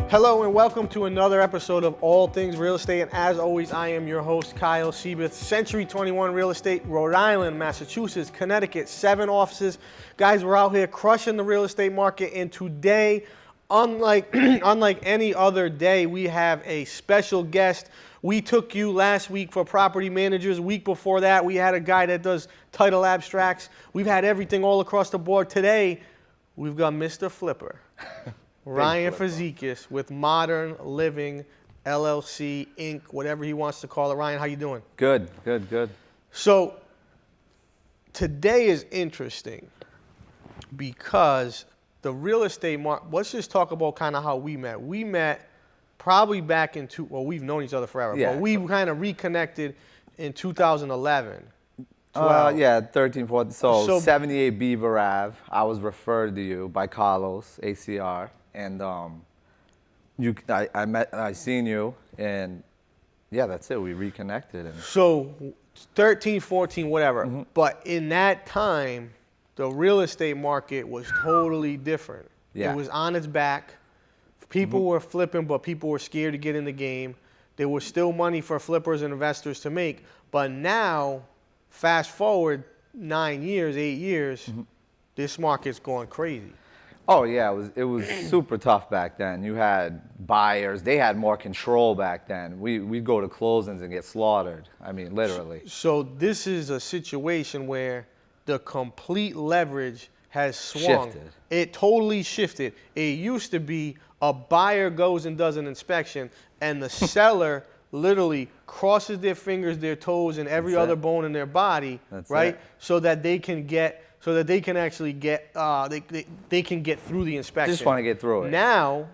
Hello and welcome to another episode of All Things Real Estate. And as always, I am your host, Kyle Seyboth, Century 21 Real Estate, Rhode Island, Massachusetts, Connecticut, 7 offices. Guys, we're out here crushing the real estate market. And today, unlike any other day, we have a special guest. We took you last week for property managers. Week before that, we had a guy that does title abstracts. We've had everything all across the board. Today, we've got Mr. Flipper. Ryan Fazekas with Modern Living LLC Inc., whatever he wants to call it. Ryan, how you doing? Good. So today is interesting because the real estate market, let's just talk about kind of how we met. We met probably back in, we've known each other forever, but we kind of reconnected in 2011. 13, 14. So 78 Beaver Ave. I was referred to you by Carlos, ACR. And I seen you, and yeah, that's it. We reconnected. And so 13, 14, whatever. Mm-hmm. But in that time, the real estate market was totally different. Yeah. It was on its back. People were flipping, but people were scared to get in the game. There was still money for flippers and investors to make. But now, fast forward 9 years, 8 years, this market's going crazy. Oh yeah, it was super tough back then. You had buyers; they had more control back then. We'd go to closings and get slaughtered. I mean, literally. So this is a situation where the complete leverage has swung. Shifted. It totally shifted. It used to be a buyer goes and does an inspection, and the seller literally crosses their fingers, their toes, and every other bone in their body, right? So that they can get. So that they can actually get, they can get through the inspection. Just want to get through it. Now,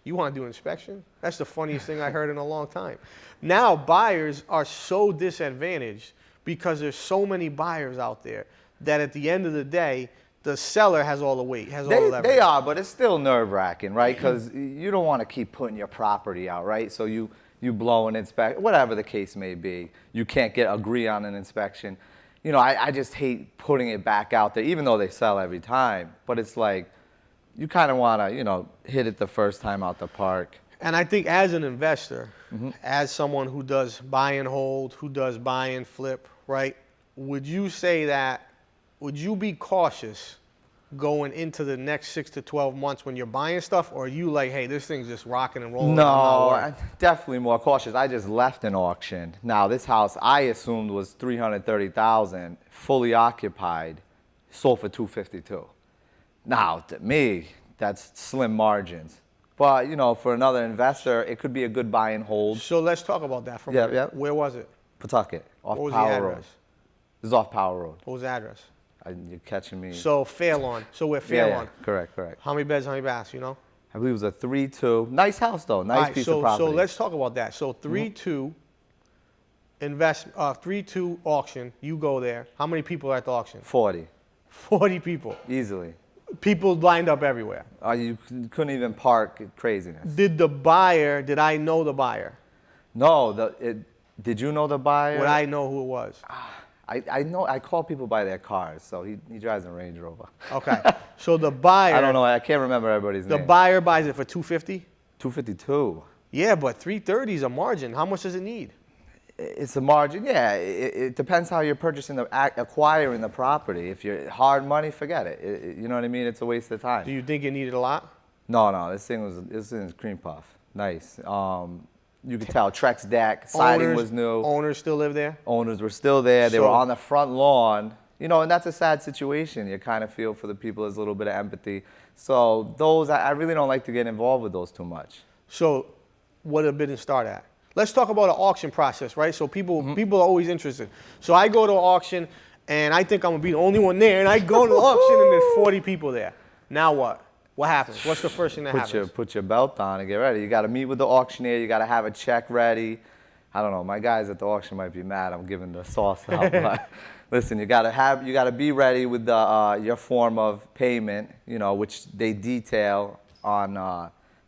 you want to do an inspection? That's the funniest thing I heard in a long time. Now buyers are so disadvantaged because there's so many buyers out there that at the end of the day, the seller has all the weight, has all the leverage. They are, but it's still nerve-wracking, right? Because you don't want to keep putting your property out, right? So you blow an inspection, whatever the case may be. You can't agree on an inspection. You know, I just hate putting it back out there, even though they sell every time. But it's like, you kind of want to, hit it the first time out the park. And I think as an investor, as someone who does buy and hold, who does buy and flip, right? Would you be cautious going into the next 6 to 12 months when you're buying stuff, or are you like, hey, this thing's just rocking and rolling? No, I'm definitely more cautious. I just left an auction. Now, this house I assumed was $330,000, fully occupied, sold for $252. Now, to me, that's slim margins. But, for another investor, it could be a good buy and hold. So let's talk about that for a minute. Yeah. Where was it? Pawtucket, off What was Power the Road. address? This is off Power Road. What was the address? You're catching me. So Fairlawn. So we're Fairlawn. Yeah, correct. How many beds, how many baths, I believe it was a 3-2. Nice house, though. Nice piece of property. So let's talk about that. So 3-2 3-2 auction, you go there. How many people are at the auction? 40. 40 people. Easily. People lined up everywhere. You couldn't even park. Craziness. Did I know the buyer? No. Did you know the buyer? Would I know who it was? I know. I call people by their cars, so he drives a Range Rover. Okay. So the buyer. I don't know. I can't remember everybody's name. The buyer buys it for $250? $252. Yeah, but $330 is a margin. How much does it need? It's a margin. Yeah. It depends how you're acquiring the property. If you're hard money, forget it. You know what I mean? It's a waste of time. Do you think it needed a lot? No. This thing is cream puff. Nice. You could tell Trex deck, siding was new. Owners still live there? Owners were still there. They were on the front lawn. And that's a sad situation. You kind of feel for the people. There's a little bit of empathy. So those, I really don't like to get involved with those too much. So what did bidding start at? Let's talk about the auction process, right? So people are always interested. So I go to an auction, and I think I'm going to be the only one there, and I go to the auction, and there's 40 people there. Now what? What happens? What's the first thing that happens? Put your belt on and get ready. You got to meet with the auctioneer. You got to have a check ready. I don't know. My guys at the auction might be mad. I'm giving the sauce out. But listen, you got to be ready with your form of payment. Which they detail on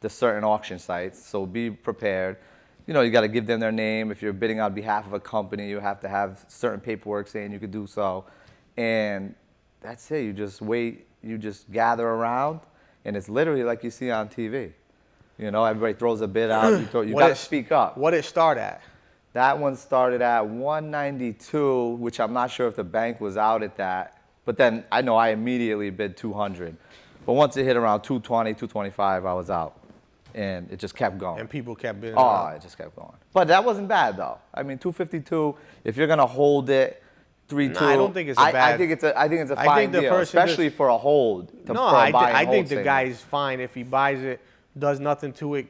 the certain auction sites. So be prepared. You got to give them their name. If you're bidding on behalf of a company, you have to have certain paperwork saying you could do so. And that's it. You just wait. You just gather around. and it's literally like you see on TV. You know, everybody throws a bid out. You got to speak up. What did it start at? That one started at 192, which I'm not sure if the bank was out at that. But then I know I immediately bid 200. But once it hit around 220, 225, I was out. And it just kept going. And people kept bidding. Oh, it just kept going. But that wasn't bad, though. I mean, 252, if you're going to hold it, 3-2. No, I don't think it's a bad. I think it's a fine deal, especially for a hold. I think the guy's fine if he buys it, does nothing to it,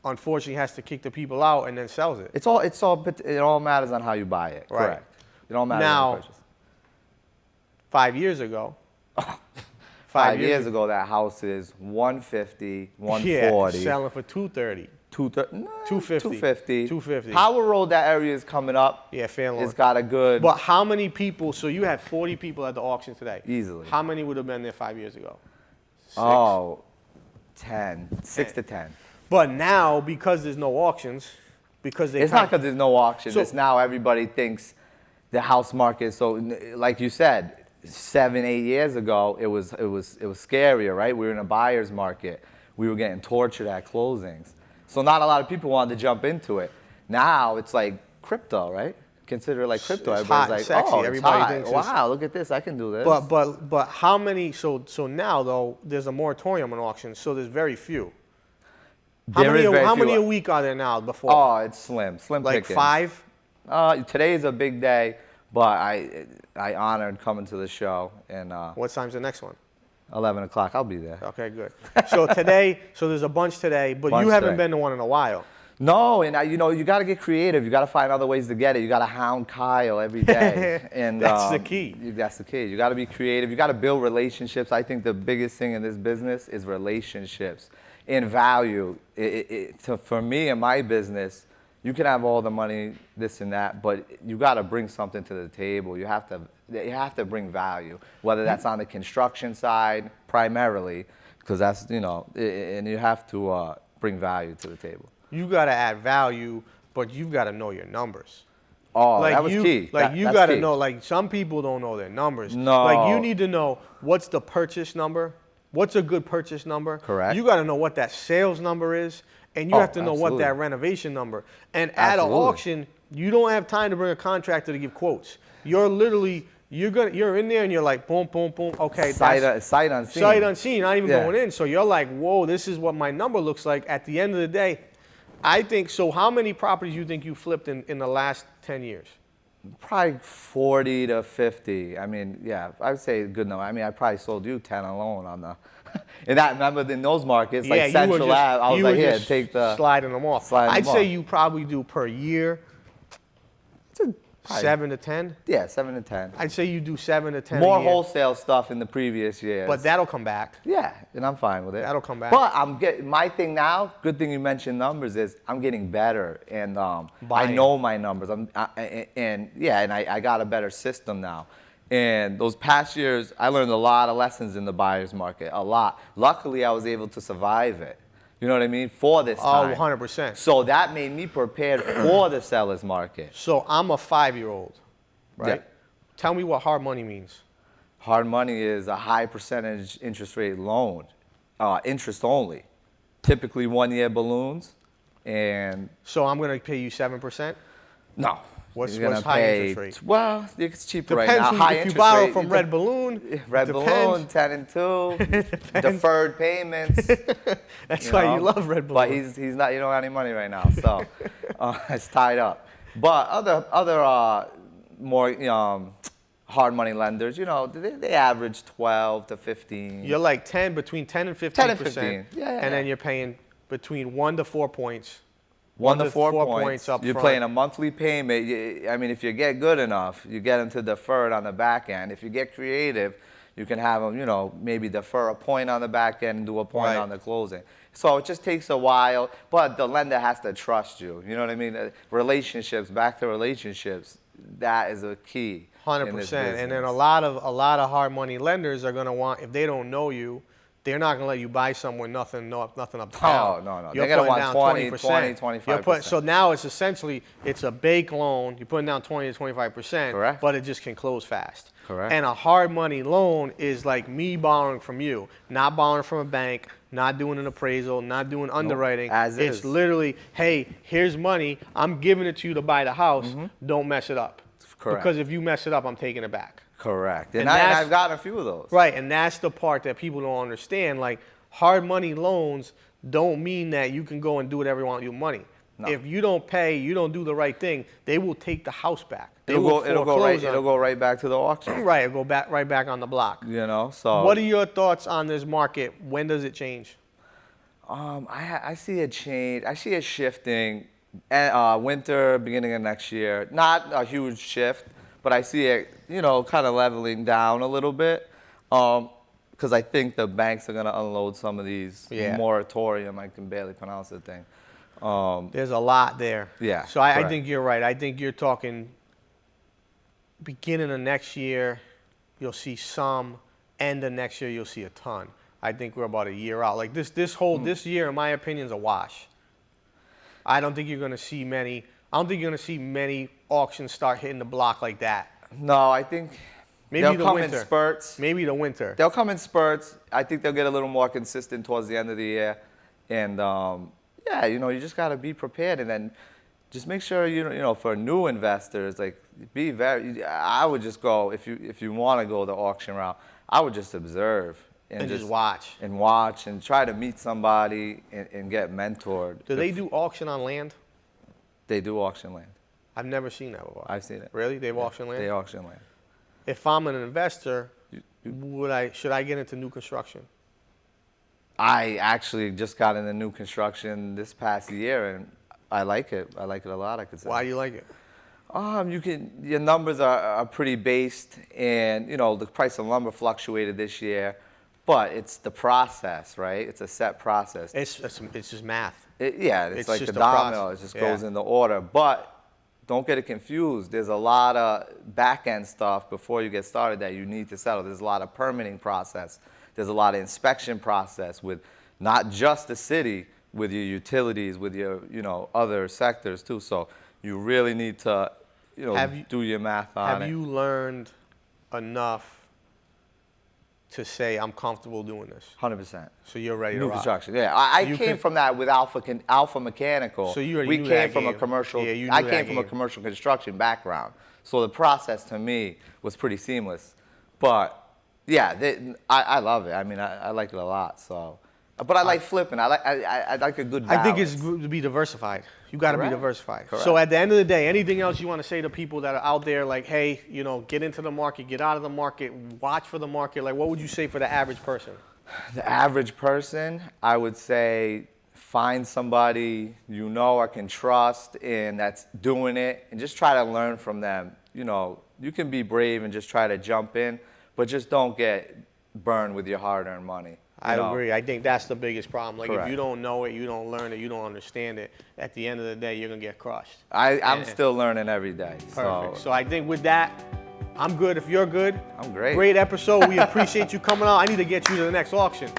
unfortunately has to kick the people out and then sells it. It all matters on how you buy it. Right. Correct. It all matters now, on the purchase. 5 years ago. 5 years ago, that house is 150, 140. Yeah, selling for 230. 250. 250. Power Road, that area is coming up. Yeah, fair enough. It's got a good. But how many people? So you had 40 people at the auction today. Easily. How many would have been there 5 years ago? 6. Oh, 10. 6 to 10. But now, because there's no auctions, because it's not because there's no auctions. It's now everybody thinks the house market. So, like you said, 7, 8 years ago, it was scarier, right? We were in a buyer's market. We were getting tortured at closings. So not a lot of people wanted to jump into it. Now it's like crypto, right? Consider it like crypto. It's Everybody's hot, like, sexy. oh, Everybody thinks wow, look at this, I can do this. But how many? So now though, there's a moratorium on auctions, so there's very few. How many a week are there now? Before? Oh, it's slim like pickings. 5. Today is a big day, but I honored coming to the show and. What time's the next one? 11 o'clock. I'll be there. Okay, good. So there's a bunch today, but you haven't been to one in a while. No, and you got to get creative. You got to find other ways to get it. You got to hound Kyle every day, and that's the key. That's the key. You got to be creative. You got to build relationships. I think the biggest thing in this business is relationships and value. For me and my business, you can have all the money, this and that, but you got to bring something to the table. You have to bring value, whether that's on the construction side primarily, because that's and you have to bring value to the table. You got to add value, but you've got to know your numbers. Oh, that was key. Like you got to know. Like some people don't know their numbers. No. Like you need to know what's the purchase number. What's a good purchase number? Correct. You got to know what that sales number is, and you have to know what that renovation number. And at an auction, you don't have time to bring a contractor to give quotes. You're literally you're in there and you're like boom, boom, boom. Okay, sight unseen. Sight unseen. Not even going in. So you're like, whoa, this is what my number looks like. At the end of the day, I think so. How many properties you think you flipped in the last 10 years? Probably 40 to 50. I mean, yeah, I would say a good number. I mean, I probably sold you 10 alone on the. And I remember in those markets, like Central Ave, I was like, here, take the. Sliding them off. I'd say you probably do per year. 7 to 10? Yeah, 7 to 10. I'd say you do 7 to 10 More a year. wholesale stuff in the previous years. But that'll come back. Yeah, and I'm fine with it. That'll come back. But my thing now, good thing you mentioned numbers, is I'm getting better. And I know my numbers. I got a better system now. And those past years, I learned a lot of lessons in the buyer's market, a lot. Luckily, I was able to survive it. You know what I mean? For this time. Oh, 100%. So that made me prepared for the seller's market. So I'm a 5-year-old, right? Yeah. Tell me what hard money means. Hard money is a high percentage interest rate loan, interest only. Typically 1-year balloons, and. So I'm going to pay you 7%? No. What's high interest rate? Well, it's cheaper Depends right now. If you borrow from Red Balloon, Balloon, 10 and 2, deferred payments. That's why you love Red Balloon. But he's not. You don't have any money right now, so it's tied up. But other more hard money lenders, they average 12 to 15. You're like between 10 and 15%. 10 and 15. Yeah. And then you're paying between 1 to 4 points. 1 to 4 points up you're front. paying a monthly payment. I mean, if you get good enough, you get them to defer it on the back end. If you get creative, you can have them, maybe defer a point on the back end and do a point on the closing. So it just takes a while, but the lender has to trust you. You know what I mean? Relationships, back to relationships, that is a key. 100%. And then a lot of hard money lenders are going to want, if they don't know you, they're not gonna let you buy somewhere nothing up down. No. You're They're gonna putting want down 20, 25%. So now it's essentially it's a bank loan. You're putting down 20 to 25%. Correct. But it just can close fast. Correct. And a hard money loan is like me borrowing from you, not borrowing from a bank, not doing an appraisal, not doing underwriting. As it's is. literally, hey, here's money. I'm giving it to you to buy the house. Don't mess it up. Correct. Because if you mess it up, I'm taking it back. Correct. And And that's- I've gotten a few of those. Right, and that's the part that people don't understand. Like, hard money loans don't mean that you can go and do whatever you want with your money. No. If you don't pay, you don't do the right thing, they will take the house back. They It'll will go foreclose on it'll go right back to the auction. Right, it'll go right back on the block. You know, so What are your thoughts on this market? When does it change? I see a change. I see it shifting. Winter, beginning of next year. Not a huge shift, but I see it, kind of leveling down a little bit. Because I think the banks are gonna unload some of these moratorium. I can barely pronounce the thing. There's a lot there. Yeah, So I correct. think you're right. I think you're talking beginning of next year, you'll see some. End of next year, you'll see a ton. I think we're about a year out. Like this year, in my opinion, is a wash. I don't think you're gonna see many. I don't think you're gonna see many auctions start hitting the block like that. No, I think Maybe they'll the come winter. in spurts. Maybe the winter. They'll come in spurts. I think they'll get a little more consistent towards the end of the year. And you just gotta be prepared, and then just make sure for new investors, like I would just go if you want to go the auction route. I would just observe And just watch. and watch and try to meet somebody and get mentored. Do they do auction on land? They do auction land. I've never seen that before. I've seen it. Really? They've auction land? They auction land. If I'm an investor, should I get into new construction? I actually just got into new construction this past year, and I like it. I like it a lot, I could say. Why do you like it? Your numbers are pretty based, and the price of lumber fluctuated this year, but it's the process, right? It's a set process. It's just math. It's like just the a domino. process. It just goes in the order. But don't get it confused. There's a lot of back-end stuff before you get started that you need to settle. There's a lot of permitting process. There's a lot of inspection process with not just the city, with your utilities, with your other sectors too. So you really need to do your math on it. Have you learned enough to say I'm comfortable doing this? 100%. So you're ready to New rock. construction. Yeah, I came from that with Alpha Mechanical. So you already we knew came that from a game. commercial. Yeah, you knew I that came from a game. commercial construction background, so the process to me was pretty seamless. But yeah, I love it. I mean, I like it a lot. So, but I like flipping. I like a good balance. I think it's good to be diversified. You got to be Correct. diversified. Correct. So at the end of the day, anything else you want to say to people that are out there, like, hey, get into the market, get out of the market, watch for the market. Like, what would you say for the average person? The average person, I would say, find somebody or can trust and that's doing it, and just try to learn from them. You can be brave and just try to jump in, but just don't get burned with your hard-earned money. I agree. I think that's the biggest problem. Like, Correct. if you don't know it, you don't learn it, you don't understand it, at the end of the day, you're going to get crushed. I'm still learning every day. Perfect. So I think with that, I'm good. If you're good, I'm great. Great episode. We appreciate you coming out. I need to get you to the next auction.